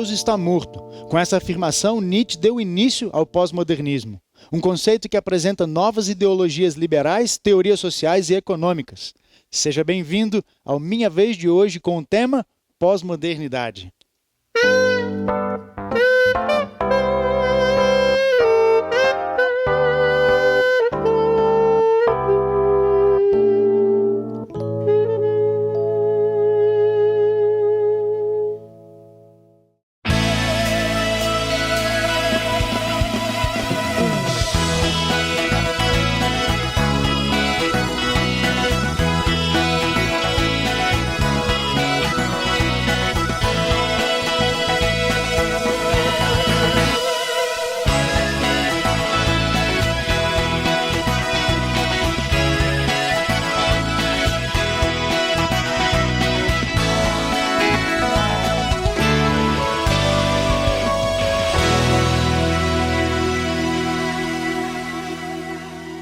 Deus está morto. Com essa afirmação, Nietzsche deu início ao pós-modernismo, um conceito que apresenta novas ideologias liberais, teorias sociais e econômicas. Seja bem-vindo ao Minha Vez de hoje com o tema Pós-modernidade.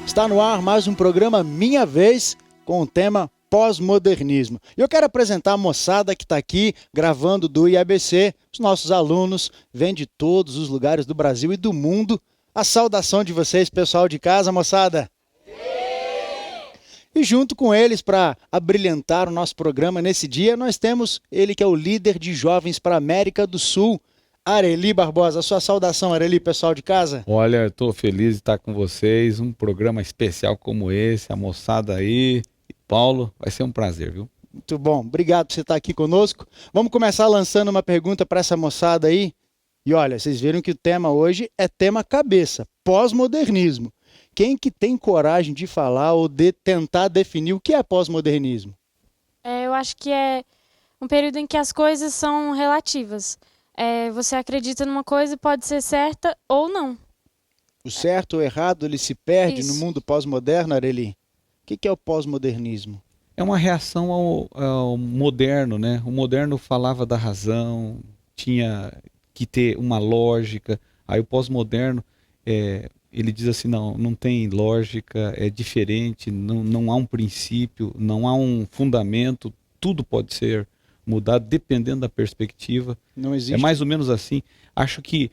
Está no ar mais um programa Minha Vez com o tema pós-modernismo. E eu quero apresentar a moçada que está aqui gravando do IABC. Os nossos alunos vêm de todos os lugares do Brasil e do mundo. A saudação de vocês, pessoal de casa, moçada. E junto com eles, para abrilhantar o nosso programa nesse dia, nós temos ele que é o líder de jovens para a América do Sul, Areli Barbosa. A sua saudação, Areli, pessoal de casa. Olha, eu estou feliz de estar com vocês, um programa especial como esse, a moçada aí. Paulo, vai ser um prazer, viu? Muito bom, obrigado por você estar aqui conosco. Vamos começar lançando uma pergunta para essa moçada aí. E olha, vocês viram que o tema hoje é tema cabeça, pós-modernismo. Quem que tem coragem de falar ou de tentar definir o que é pós-modernismo? Eu acho que é um período em que as coisas são relativas. Você acredita numa coisa, pode ser certa ou não. O certo ou errado, ele se perde Isso. no mundo pós-moderno, Areli? O que é o pós-modernismo? É uma reação ao moderno, né? O moderno falava da razão, tinha que ter uma lógica. Aí o pós-moderno, ele diz assim, não tem lógica, é diferente, não há um princípio, não há um fundamento, tudo pode ser mudado dependendo da perspectiva. Não existe. É mais ou menos assim. Acho que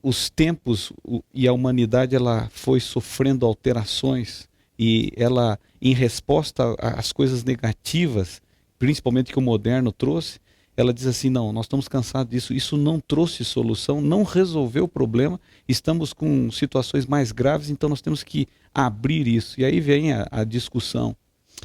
os tempos e a humanidade ela foi sofrendo alterações e ela, em resposta às coisas negativas, principalmente que o moderno trouxe, ela diz assim, não, nós estamos cansados disso, isso não trouxe solução, não resolveu o problema, estamos com situações mais graves, então nós temos que abrir isso. E aí vem a discussão.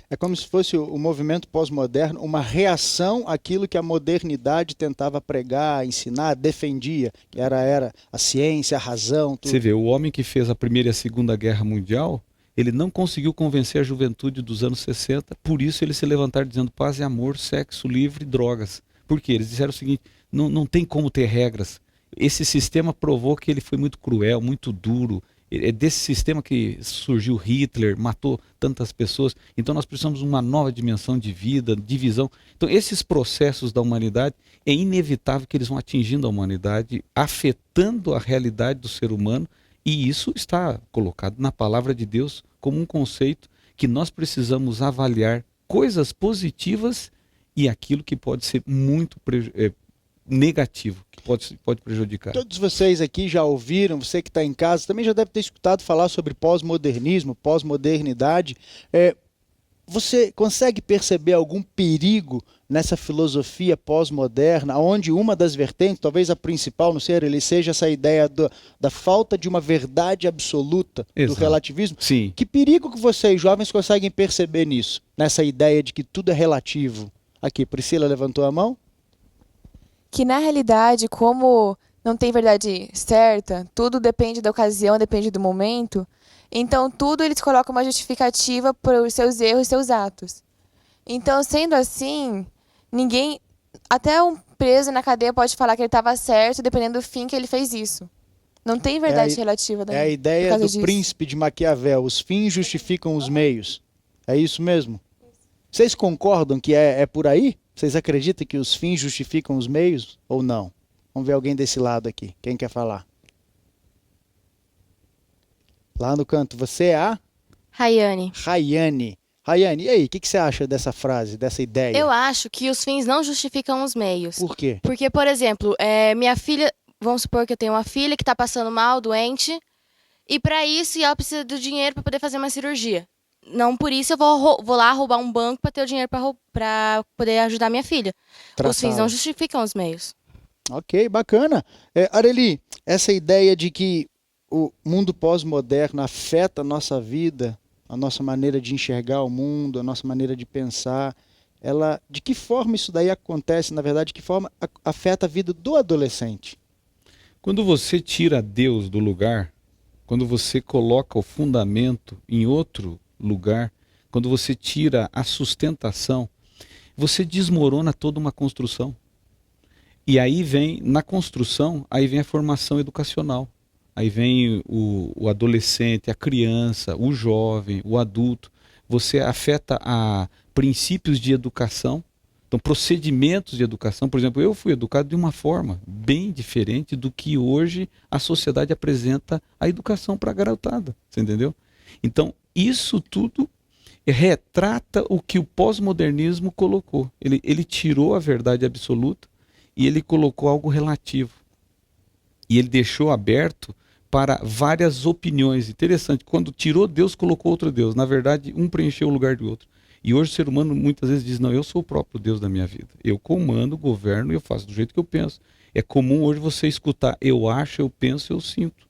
É como se fosse o movimento pós-moderno, uma reação àquilo que a modernidade tentava pregar, ensinar, defendia, que era a ciência, a razão, tudo. Você vê, o homem que fez a Primeira e a Segunda Guerra Mundial, ele não conseguiu convencer a juventude dos anos 60, por isso eles se levantaram dizendo paz e amor, sexo livre, drogas. Por quê? Eles disseram o seguinte, não tem como ter regras. Esse sistema provou que ele foi muito cruel, muito duro. É desse sistema que surgiu Hitler, matou tantas pessoas. Então nós precisamos de uma nova dimensão de vida, de visão. Então esses processos da humanidade, é inevitável que eles vão atingindo a humanidade, afetando a realidade do ser humano. E isso está colocado na palavra de Deus como um conceito que nós precisamos avaliar coisas positivas e aquilo que pode ser muito negativo, que pode prejudicar. Todos vocês aqui já ouviram, você que está em casa também já deve ter escutado falar sobre pós-modernismo, pós-modernidade. Você consegue perceber algum perigo nessa filosofia pós-moderna, onde uma das vertentes, talvez a principal, não sei, ele seja essa ideia da falta de uma verdade absoluta, Exato. Do relativismo? Sim. Que perigo que vocês, jovens, conseguem perceber nisso? Nessa ideia de que tudo é relativo? Aqui, Priscila levantou a mão. Que na realidade, como não tem verdade certa, tudo depende da ocasião, depende do momento, então tudo eles colocam uma justificativa para os seus erros e seus atos. Então, sendo assim, ninguém, até um preso na cadeia pode falar que ele estava certo, dependendo do fim que ele fez isso. Não tem verdade relativa daí. É a ideia do disso. príncipe de Maquiavel, os fins justificam os meios. É isso mesmo? Vocês concordam que é por aí? Vocês acreditam que os fins justificam os meios ou não? Vamos ver alguém desse lado aqui. Quem quer falar? Lá no canto, você é a? Rayane. Rayane. Rayane, e aí, o que você acha dessa frase, dessa ideia? Eu acho que os fins não justificam os meios. Por quê? Porque, por exemplo, minha filha, vamos supor que eu tenho uma filha que está passando mal, doente, e para isso ela precisa do dinheiro para poder fazer uma cirurgia. Não por isso eu vou lá roubar um banco para ter o dinheiro para poder ajudar minha filha. Os fins não justificam os meios. Ok, bacana. Areli, essa ideia de que o mundo pós-moderno afeta a nossa vida, a nossa maneira de enxergar o mundo, a nossa maneira de pensar, de que forma isso daí acontece, na verdade, de que forma afeta a vida do adolescente? Quando você tira Deus do lugar, quando você coloca o fundamento em outro lugar, quando você tira a sustentação, você desmorona toda uma construção. E aí vem, na construção, aí vem a formação educacional. Aí vem o adolescente, a criança, o jovem, o adulto. Você afeta a princípios de educação, então procedimentos de educação. Por exemplo, eu fui educado de uma forma bem diferente do que hoje a sociedade apresenta a educação para a garotada. Você entendeu? Então, isso tudo retrata o que o pós-modernismo colocou. Ele tirou a verdade absoluta e ele colocou algo relativo. E ele deixou aberto para várias opiniões. Interessante, quando tirou Deus, colocou outro Deus. Na verdade, um preencheu o lugar do outro. E hoje o ser humano muitas vezes diz, não, eu sou o próprio Deus da minha vida. Eu comando, governo e eu faço do jeito que eu penso. É comum hoje você escutar, eu acho, eu penso, eu sinto.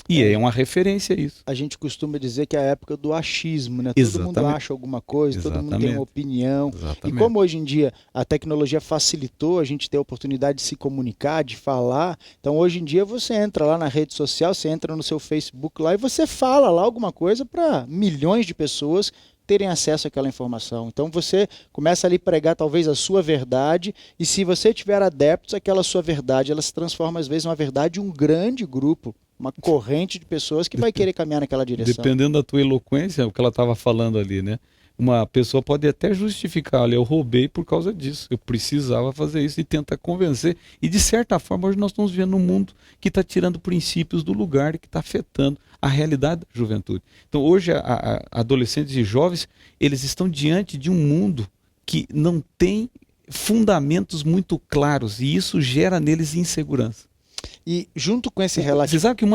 E é uma referência a isso. A gente costuma dizer que é a época do achismo, né? Exatamente. Todo mundo acha alguma coisa, todo mundo tem uma opinião. Exatamente. E como hoje em dia a tecnologia facilitou a gente ter a oportunidade de se comunicar, de falar, então hoje em dia você entra lá na rede social, você entra no seu Facebook lá e você fala lá alguma coisa para milhões de pessoas terem acesso àquela informação. Então você começa ali a pregar talvez a sua verdade, e se você tiver adeptos, aquela sua verdade, ela se transforma às vezes numa verdade de um grande grupo, uma corrente de pessoas que vai querer caminhar naquela direção. Dependendo da tua eloquência, o que ela estava falando ali, né? Uma pessoa pode até justificar, olha, eu roubei por causa disso, eu precisava fazer isso, e tenta convencer. E de certa forma, hoje nós estamos vivendo um mundo que está tirando princípios do lugar e que está afetando a realidade da juventude. Então hoje, adolescentes e jovens, eles estão diante de um mundo que não tem fundamentos muito claros, e isso gera neles insegurança. E junto com esse relativo... Você sabe que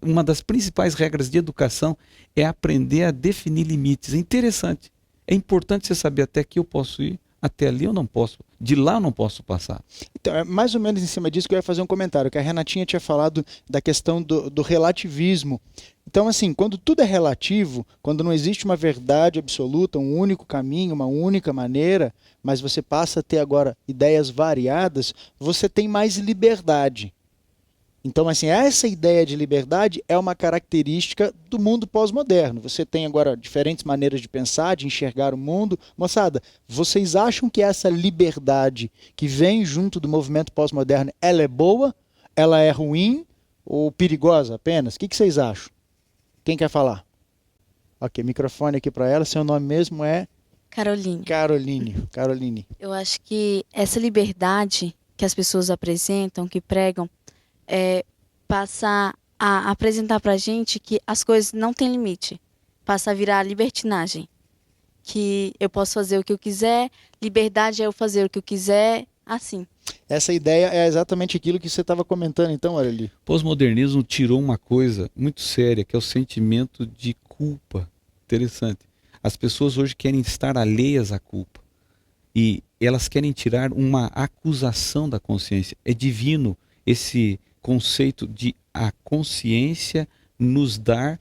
uma das principais regras de educação é aprender a definir limites. É interessante. É importante você saber até aqui eu posso ir, até ali eu não posso, de lá eu não posso passar. Então, é mais ou menos em cima disso que eu ia fazer um comentário, que a Renatinha tinha falado da questão do relativismo. Então, assim, quando tudo é relativo, quando não existe uma verdade absoluta, um único caminho, uma única maneira, mas você passa a ter agora ideias variadas, você tem mais liberdade. Então, assim, essa ideia de liberdade é uma característica do mundo pós-moderno. Você tem agora diferentes maneiras de pensar, de enxergar o mundo. Moçada, vocês acham que essa liberdade que vem junto do movimento pós-moderno, ela é boa, ela é ruim ou perigosa apenas? O que vocês acham? Quem quer falar? Ok, microfone aqui para ela. Seu nome mesmo é? Caroline. Caroline. Eu acho que essa liberdade que as pessoas apresentam, que pregam, passa a apresentar pra gente que as coisas não têm limite. Passa a virar libertinagem. Que eu posso fazer o que eu quiser, liberdade é eu fazer o que eu quiser, assim. Essa ideia é exatamente aquilo que você estava comentando, então, Areli. O pós-modernismo tirou uma coisa muito séria, que é o sentimento de culpa. Interessante. As pessoas hoje querem estar alheias à culpa. E elas querem tirar uma acusação da consciência. É divino esse conceito de a consciência nos dar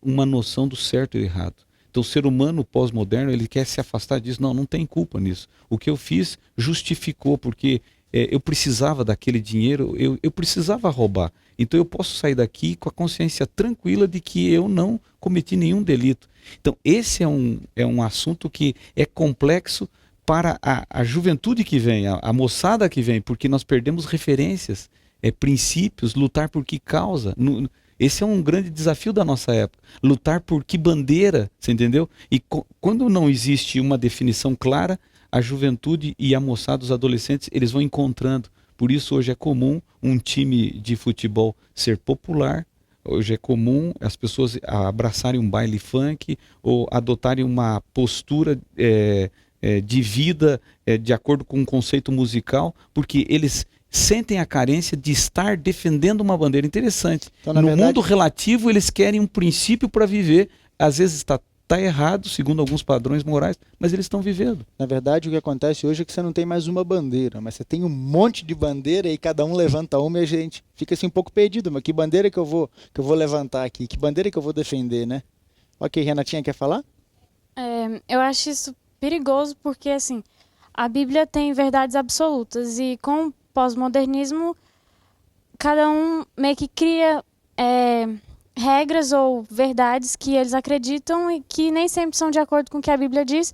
uma noção do certo e errado. Então o ser humano pós-moderno, ele quer se afastar disso. Não tem culpa nisso. O que eu fiz justificou, porque eu precisava daquele dinheiro, eu precisava roubar. Então eu posso sair daqui com a consciência tranquila de que eu não cometi nenhum delito. Então esse é um assunto que é complexo para a juventude que vem, a moçada que vem, porque nós perdemos referências, princípios, lutar por que causa. Esse é um grande desafio da nossa época. Lutar por que bandeira, você entendeu? E quando não existe uma definição clara, a juventude e a moçada, os adolescentes, eles vão encontrando. Por isso hoje é comum um time de futebol ser popular, Hoje é comum as pessoas abraçarem um baile funk ou adotarem uma postura de vida de acordo com um conceito musical, porque eles sentem a carência de estar defendendo uma bandeira. Interessante. Então, na No verdade- mundo relativo, eles querem um princípio para viver. Às vezes está errado, segundo alguns padrões morais, mas eles estão vivendo. Na verdade, o que acontece hoje é que você não tem mais uma bandeira, mas você tem um monte de bandeira e cada um levanta uma e a gente fica assim um pouco perdido. Mas que bandeira que eu vou levantar aqui? Que bandeira que eu vou defender, né? Ok, Renatinha, quer falar? Eu acho isso perigoso porque, assim, a Bíblia tem verdades absolutas e com o pós-modernismo, cada um meio que cria regras ou verdades que eles acreditam e que nem sempre são de acordo com o que a Bíblia diz,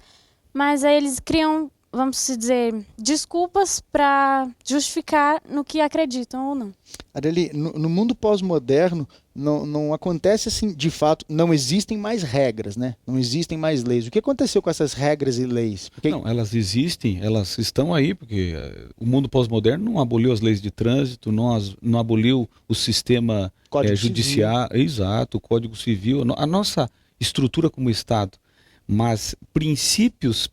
mas aí eles criam, vamos dizer, desculpas para justificar no que acreditam ou não. Adeli, no mundo pós-moderno, não acontece assim, de fato, não existem mais regras, né? Não existem mais leis. O que aconteceu com essas regras e leis? Porque Não, elas existem, elas estão aí, porque o mundo pós-moderno não aboliu as leis de trânsito, não aboliu o sistema Código judiciário, exato, o Código Civil, a nossa estrutura como Estado. Mas princípios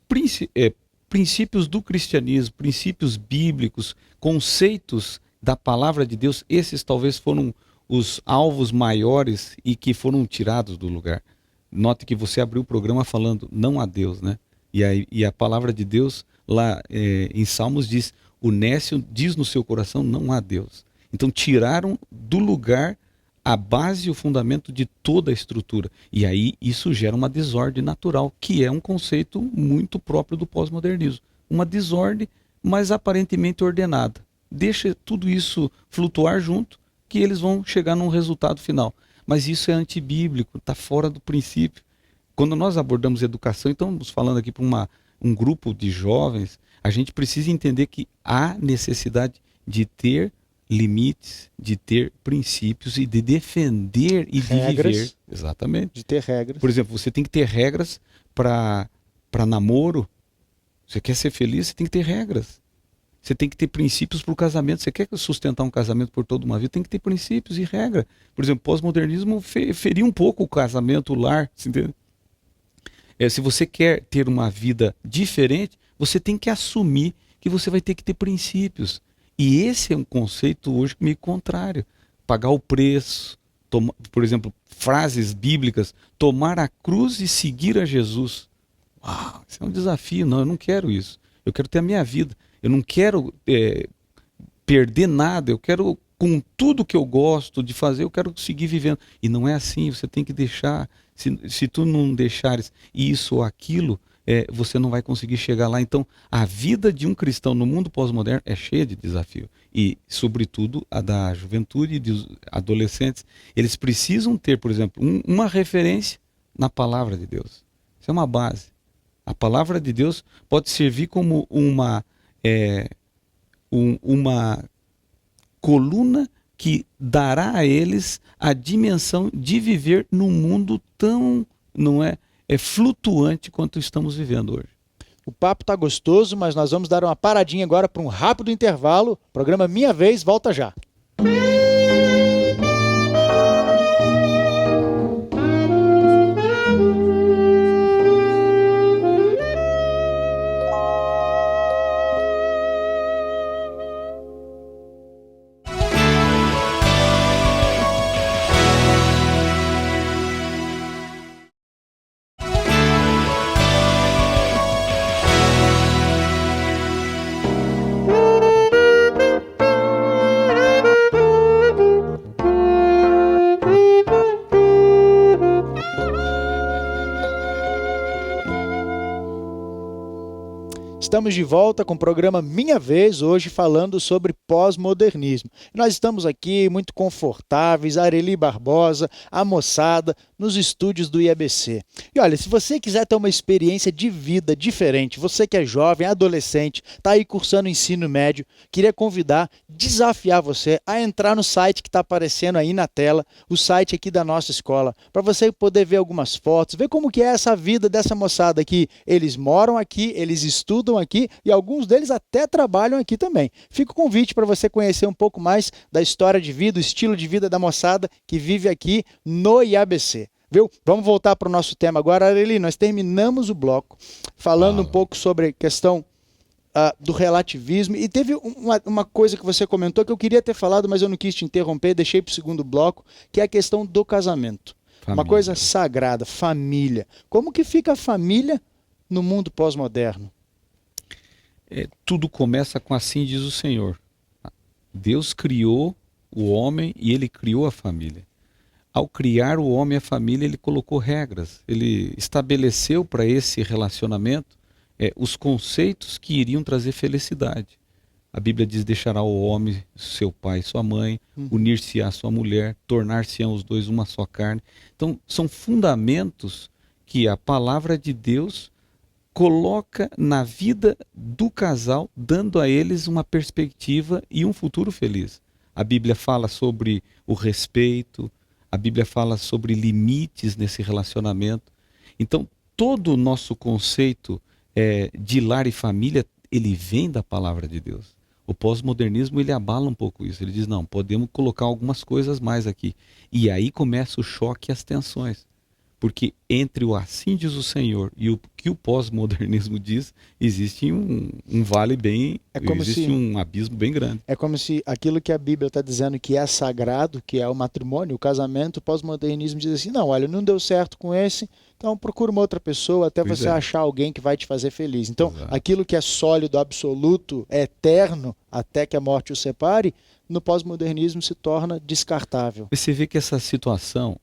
do cristianismo, princípios bíblicos, conceitos da palavra de Deus, esses talvez foram os alvos maiores e que foram tirados do lugar. Note que você abriu o programa falando não a Deus, né? E a palavra de Deus lá em Salmos diz: o nécio diz no seu coração não há Deus. Então tiraram do lugar a base e o fundamento de toda a estrutura. E aí isso gera uma desordem natural, que é um conceito muito próprio do pós-modernismo. Uma desordem, mas aparentemente ordenada. Deixa tudo isso flutuar junto, que eles vão chegar num resultado final. Mas isso é antibíblico, está fora do princípio. Quando nós abordamos educação, então estamos falando aqui para um grupo de jovens, a gente precisa entender que há necessidade de ter limites, de ter princípios e de defender e de Regras. viver. Exatamente. de ter regras. Por exemplo, você tem que ter regras para namoro. Você quer ser feliz, você tem que ter regras. Você tem que ter princípios para o casamento. Você quer sustentar um casamento por toda uma vida, tem que ter princípios e regras. Por exemplo, o pós-modernismo feria um pouco o casamento, o lar. Você entende? Se você quer ter uma vida diferente, você tem que assumir que você vai ter que ter princípios. E esse é um conceito hoje meio contrário. Pagar o preço, por exemplo, frases bíblicas, tomar a cruz e seguir a Jesus. Uau, isso é um desafio. Não, eu não quero isso. Eu quero ter a minha vida. Eu não quero perder nada. Eu quero, com tudo que eu gosto de fazer, eu quero seguir vivendo. E não é assim. Você tem que deixar. Se tu não deixares isso ou aquilo, você não vai conseguir chegar lá. Então, a vida de um cristão no mundo pós-moderno é cheia de desafio. E, sobretudo, a da juventude e dos adolescentes. Eles precisam ter, por exemplo, uma referência na palavra de Deus. Isso é uma base. A palavra de Deus pode servir como uma coluna que dará a eles a dimensão de viver num mundo tão, flutuante quanto estamos vivendo hoje. O papo tá gostoso, mas nós vamos dar uma paradinha agora para um rápido intervalo. O programa Minha Vez volta já. Estamos de volta com o programa Minha Vez, hoje falando sobre pós-modernismo. Nós estamos aqui muito confortáveis, Areli Barbosa, a moçada, nos estúdios do IABC. E olha, se você quiser ter uma experiência de vida diferente, você que é jovem, adolescente, está aí cursando ensino médio, queria convidar, desafiar você a entrar no site que está aparecendo aí na tela, o site aqui da nossa escola, para você poder ver algumas fotos, ver como que é essa vida dessa moçada aqui. Eles moram aqui, eles estudam estudam aqui e alguns deles até trabalham aqui também. Fica o convite para você conhecer um pouco mais da história de vida, o estilo de vida da moçada que vive aqui no IABC. Viu? Vamos voltar para o nosso tema agora. Areli, nós terminamos o bloco falando um pouco sobre a questão do relativismo. E teve uma coisa que você comentou que eu queria ter falado, mas eu não quis te interromper, deixei para o segundo bloco, que é a questão do casamento. Família. Uma coisa sagrada, família. Como que fica a família no mundo pós-moderno? Tudo começa com assim diz o Senhor. Deus criou o homem e ele criou a família. Ao criar o homem e a família, ele colocou regras. Ele estabeleceu para esse relacionamento os conceitos que iriam trazer felicidade. A Bíblia diz: deixará o homem seu pai e sua mãe, unir-se à sua mulher, tornar-se-ão os dois uma só carne. Então, são fundamentos que a palavra de Deus coloca na vida do casal, dando a eles uma perspectiva e um futuro feliz. A Bíblia fala sobre o respeito, a Bíblia fala sobre limites nesse relacionamento. Então, todo o nosso conceito de lar e família, ele vem da palavra de Deus. O pós-modernismo, ele abala um pouco isso. Ele diz: não, podemos colocar algumas coisas mais aqui. E aí começa o choque e as tensões. Porque entre o assim diz o Senhor e o que o pós-modernismo diz, existe um vale bem, existe um abismo bem grande. É como se aquilo que a Bíblia está dizendo que é sagrado, que é o matrimônio, o casamento, o pós-modernismo diz assim: não, olha, não deu certo com esse, então procura uma outra pessoa até você achar alguém que vai te fazer feliz. Então, aquilo que é sólido, absoluto, eterno, até que a morte o separe, no pós-modernismo se torna descartável. Você vê que essa situação,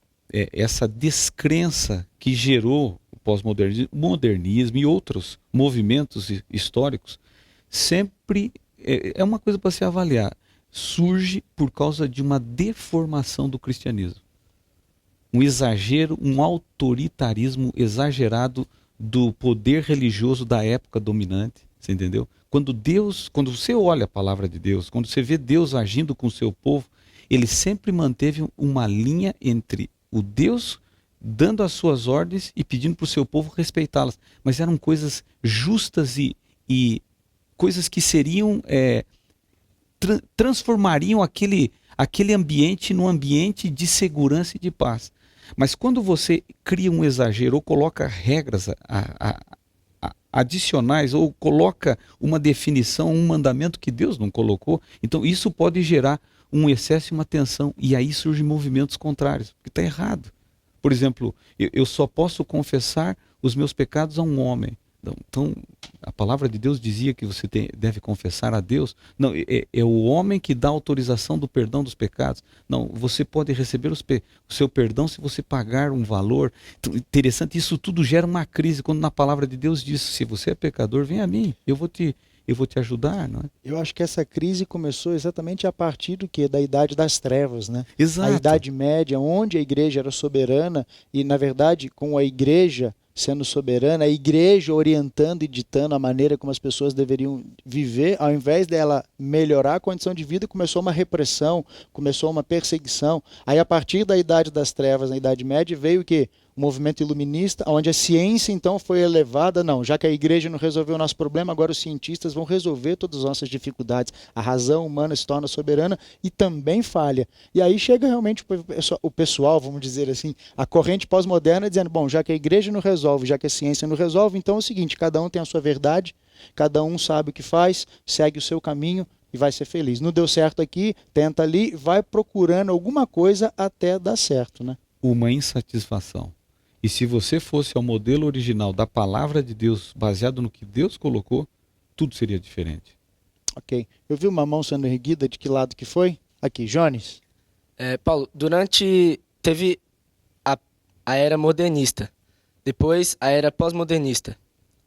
essa descrença que gerou o pós-modernismo, o modernismo e outros movimentos históricos, sempre é uma coisa para se avaliar. Surge por causa de uma deformação do cristianismo. Um exagero, um autoritarismo exagerado do poder religioso da época dominante, você entendeu? Quando você olha a palavra de Deus, quando você vê Deus agindo com o seu povo, ele sempre manteve uma linha entre o Deus dando as suas ordens e pedindo para o seu povo respeitá-las. Mas eram coisas justas e coisas que seriam transformariam aquele ambiente num ambiente de segurança e de paz. Mas quando você cria um exagero ou coloca regras adicionais ou coloca uma definição, um mandamento que Deus não colocou, então isso pode gerar um excesso e uma tensão, e aí surgem movimentos contrários, porque está errado. Por exemplo, eu só posso confessar os meus pecados a um homem. Então, a palavra de Deus dizia que você deve confessar a Deus. Não, é o homem que dá autorização do perdão dos pecados. Não, você pode receber o seu perdão se você pagar um valor. Então, interessante, isso tudo gera uma crise, quando na palavra de Deus diz: se você é pecador, vem a mim, eu vou te ajudar, não é? Eu acho que essa crise começou exatamente a partir do quê? Da Idade das Trevas, né? Exato. A Idade Média, onde a igreja era soberana e, na verdade, com a igreja sendo soberana, a igreja orientando e ditando a maneira como as pessoas deveriam viver, ao invés dela melhorar a condição de vida, começou uma repressão, começou uma perseguição. Aí, a partir da Idade das Trevas, na Idade Média, veio o quê? O movimento iluminista, onde a ciência então foi elevada. Não, já que a igreja não resolveu o nosso problema, agora os cientistas vão resolver todas as nossas dificuldades. A razão humana se torna soberana e também falha. E aí chega realmente o pessoal, vamos dizer assim, a corrente pós-moderna dizendo: bom, já que a igreja não resolve, já que a ciência não resolve, então é o seguinte, cada um tem a sua verdade, cada um sabe o que faz, segue o seu caminho e vai ser feliz. Não deu certo aqui, tenta ali, vai procurando alguma coisa até dar certo, né? Uma insatisfação. E se você fosse ao modelo original da palavra de Deus, baseado no que Deus colocou, tudo seria diferente. Ok. Eu vi uma mão sendo erguida, de que lado que foi? Aqui, Jones. Paulo, teve a era modernista, depois a era pós-modernista.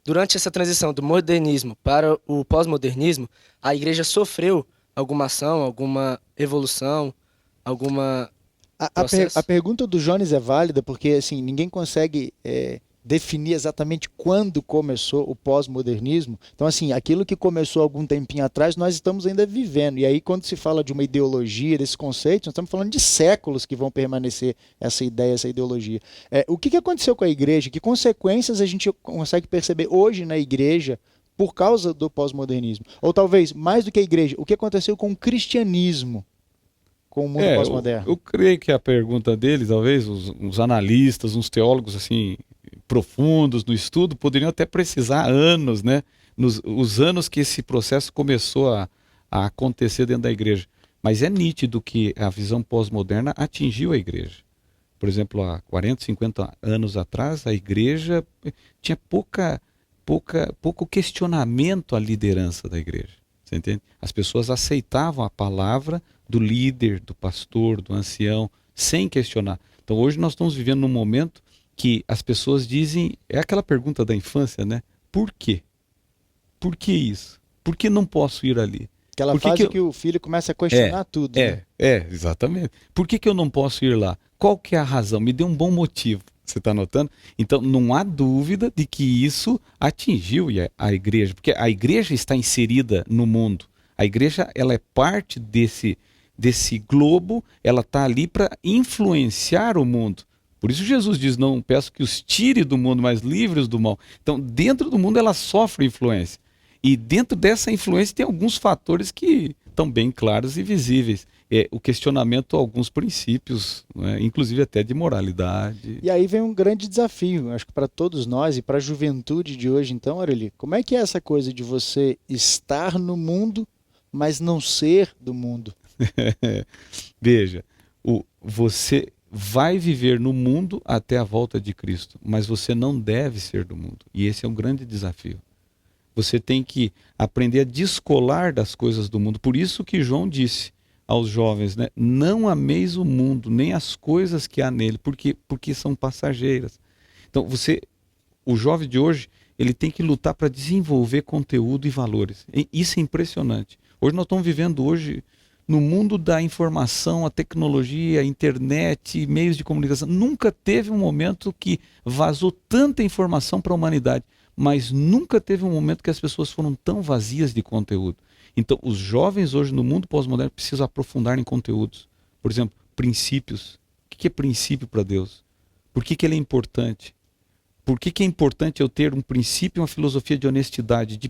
Durante essa transição do modernismo para o pós-modernismo, a igreja sofreu alguma ação, alguma evolução, alguma... A pergunta do Jones é válida porque assim, ninguém consegue definir exatamente quando começou o pós-modernismo. Então, assim, aquilo que começou algum tempinho atrás, nós estamos ainda vivendo. E aí, quando se fala de uma ideologia, desse conceito, nós estamos falando de séculos que vão permanecer essa ideia, essa ideologia. O que aconteceu com a igreja? Que consequências a gente consegue perceber hoje na igreja por causa do pós-modernismo. Ou talvez, mais do que a igreja, o que aconteceu com o cristianismo, com o mundo pós-moderno? Eu creio que a pergunta deles, talvez, os analistas, uns teólogos assim profundos no estudo, poderiam até precisar anos, né? Os anos que esse processo começou a acontecer dentro da igreja. Mas é nítido que a visão pós-moderna atingiu a igreja. Por exemplo, há 40, 50 anos atrás, a igreja tinha pouco questionamento à liderança da igreja. Você entende? As pessoas aceitavam a palavra do líder, do pastor, do ancião, sem questionar. Então hoje nós estamos vivendo num momento que as pessoas dizem, é aquela pergunta da infância, né? Por quê? Por que isso? Por que não posso ir ali? Aquela fase que o filho começa a questionar tudo. Né? Exatamente. Por que eu não posso ir lá? Qual que é a razão? Me dê um bom motivo. Você está notando? Então, não há dúvida de que isso atingiu a igreja, porque a igreja está inserida no mundo. A igreja, ela é parte desse globo, ela está ali para influenciar o mundo. Por isso Jesus diz, não peço que os tire do mundo, mas livre-os do mal. Então, dentro do mundo, ela sofre influência. E dentro dessa influência tem alguns fatores que estão bem claros e visíveis. O questionamento a alguns princípios, né, inclusive até de moralidade. E aí vem um grande desafio, acho que para todos nós e para a juventude de hoje, então, Aurelie, como é que é essa coisa de você estar no mundo, mas não ser do mundo? Veja, você vai viver no mundo até a volta de Cristo, mas você não deve ser do mundo. E esse é um grande desafio. Você tem que aprender a descolar das coisas do mundo. Por isso que João disse aos jovens, né? Não ameis o mundo, nem as coisas que há nele, porque são passageiras. Então, o jovem de hoje, ele tem que lutar para desenvolver conteúdo e valores. Isso é impressionante. Hoje nós estamos vivendo no mundo da informação, a tecnologia, a internet, meios de comunicação. Nunca teve um momento que vazou tanta informação para a humanidade, mas nunca teve um momento que as pessoas foram tão vazias de conteúdo. Então, os jovens hoje no mundo pós-moderno precisam aprofundar em conteúdos. Por exemplo, princípios. O que é princípio para Deus? Por que ele é importante? Por que é importante eu ter um princípio e uma filosofia de honestidade,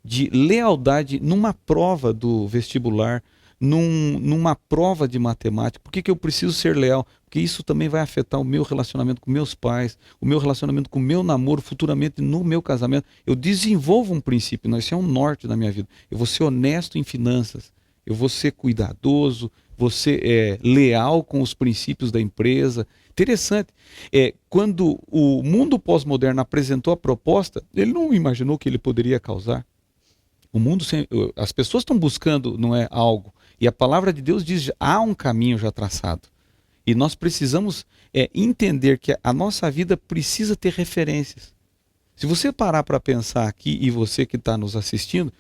de lealdade numa prova do vestibular, numa prova de matemática? Por que eu preciso ser leal? Porque isso também vai afetar o meu relacionamento com meus pais, o meu relacionamento com o meu namoro, futuramente no meu casamento. Eu desenvolvo um princípio, não, isso é um norte na minha vida. Eu vou ser honesto em finanças, eu vou ser cuidadoso, vou ser leal com os princípios da empresa. Interessante, quando o mundo pós-moderno apresentou a proposta, ele não imaginou que ele poderia causar. As pessoas estão buscando, não é, algo. E a palavra de Deus diz, há um caminho já traçado. E nós precisamos entender que a nossa vida precisa ter referências. Se você parar para pensar aqui, e você que está nos assistindo,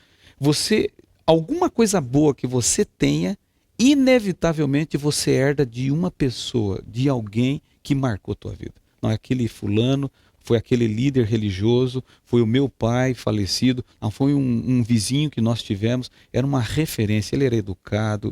alguma coisa boa que você tenha, inevitavelmente você herda de uma pessoa, de alguém que marcou a tua vida. Não é aquele fulano, foi aquele líder religioso, foi o meu pai falecido, não foi um vizinho que nós tivemos, era uma referência, ele era educado,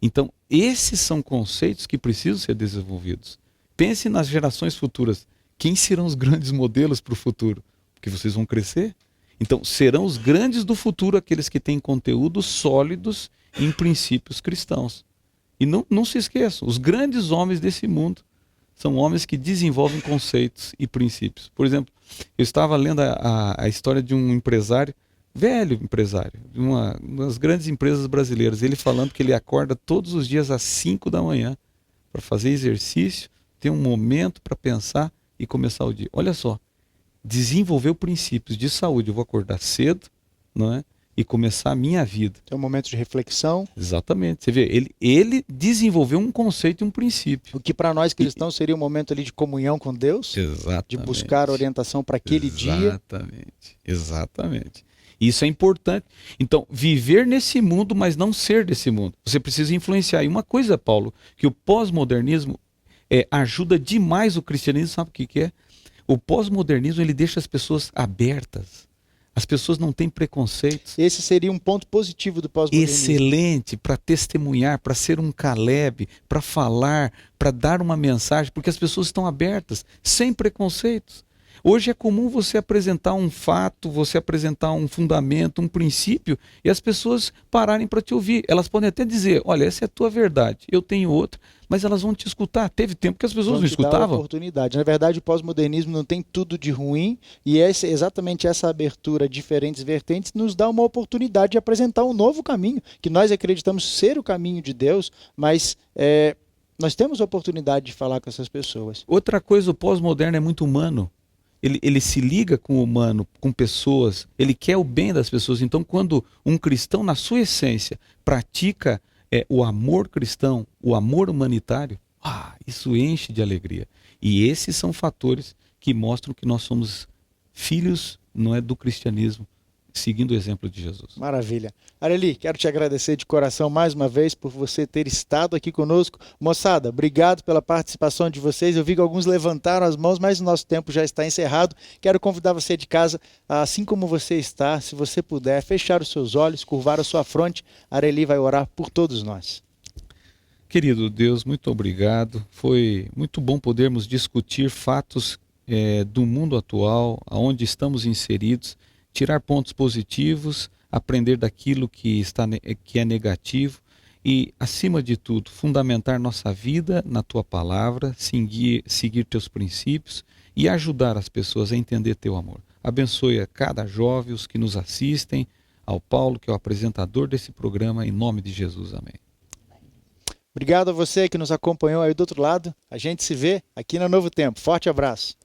Então, esses são conceitos que precisam ser desenvolvidos. Pense nas gerações futuras. Quem serão os grandes modelos para o futuro? Porque vocês vão crescer. Então, serão os grandes do futuro aqueles que têm conteúdos sólidos em princípios cristãos. E não se esqueçam, os grandes homens desse mundo são homens que desenvolvem conceitos e princípios. Por exemplo, eu estava lendo a história de um empresário, velho empresário, de uma das grandes empresas brasileiras, ele falando que ele acorda todos os dias às 5 da manhã para fazer exercício, ter um momento para pensar e começar o dia. Olha só, desenvolveu princípios de saúde. Eu vou acordar cedo, não é? E começar a minha vida. Tem um momento de reflexão. Exatamente. Você vê, ele desenvolveu um conceito e um princípio. O que para nós cristãos seria um momento ali de comunhão com Deus. Exatamente. De buscar orientação para aquele dia. Exatamente. Isso é importante. Então, viver nesse mundo, mas não ser desse mundo. Você precisa influenciar. E uma coisa, Paulo, que o pós-modernismo ajuda demais o cristianismo, sabe o que é? O pós-modernismo, ele deixa as pessoas abertas. As pessoas não têm preconceitos. Esse seria um ponto positivo do pós-modernismo. Excelente, para testemunhar, para ser um Caleb, para falar, para dar uma mensagem, porque as pessoas estão abertas, sem preconceitos. Hoje é comum você apresentar um fato, você apresentar um fundamento, um princípio, e as pessoas pararem para te ouvir. Elas podem até dizer, olha, essa é a tua verdade, eu tenho outra, mas elas vão te escutar. Teve tempo que as pessoas Vão não te dar a escutavam. oportunidade. Na verdade, o pós-modernismo não tem tudo de ruim, e exatamente essa abertura a diferentes vertentes nos dá uma oportunidade de apresentar um novo caminho, que nós acreditamos ser o caminho de Deus, mas nós temos a oportunidade de falar com essas pessoas. Outra coisa, o pós-moderno é muito humano. Ele se liga com o humano, com pessoas, ele quer o bem das pessoas. Então, quando um cristão, na sua essência, pratica o amor cristão, o amor humanitário, isso enche de alegria. E esses são fatores que mostram que nós somos filhos, não é, do cristianismo, seguindo o exemplo de Jesus. Maravilha. Areli, quero te agradecer de coração mais uma vez por você ter estado aqui conosco. Moçada, obrigado pela participação de vocês. Eu vi que alguns levantaram as mãos, mas o nosso tempo já está encerrado. Quero convidar você de casa, assim como você está, se você puder, fechar os seus olhos, curvar a sua fronte. Areli vai orar por todos nós. Querido Deus, muito obrigado. Foi muito bom podermos discutir fatos do mundo atual, aonde estamos inseridos, tirar pontos positivos, aprender daquilo que é negativo e, acima de tudo, fundamentar nossa vida na Tua palavra, seguir Teus princípios e ajudar as pessoas a entender Teu amor. Abençoe a cada jovem, os que nos assistem, ao Paulo, que é o apresentador desse programa, em nome de Jesus. Amém. Obrigado a você que nos acompanhou aí do outro lado. A gente se vê aqui na Novo Tempo. Forte abraço.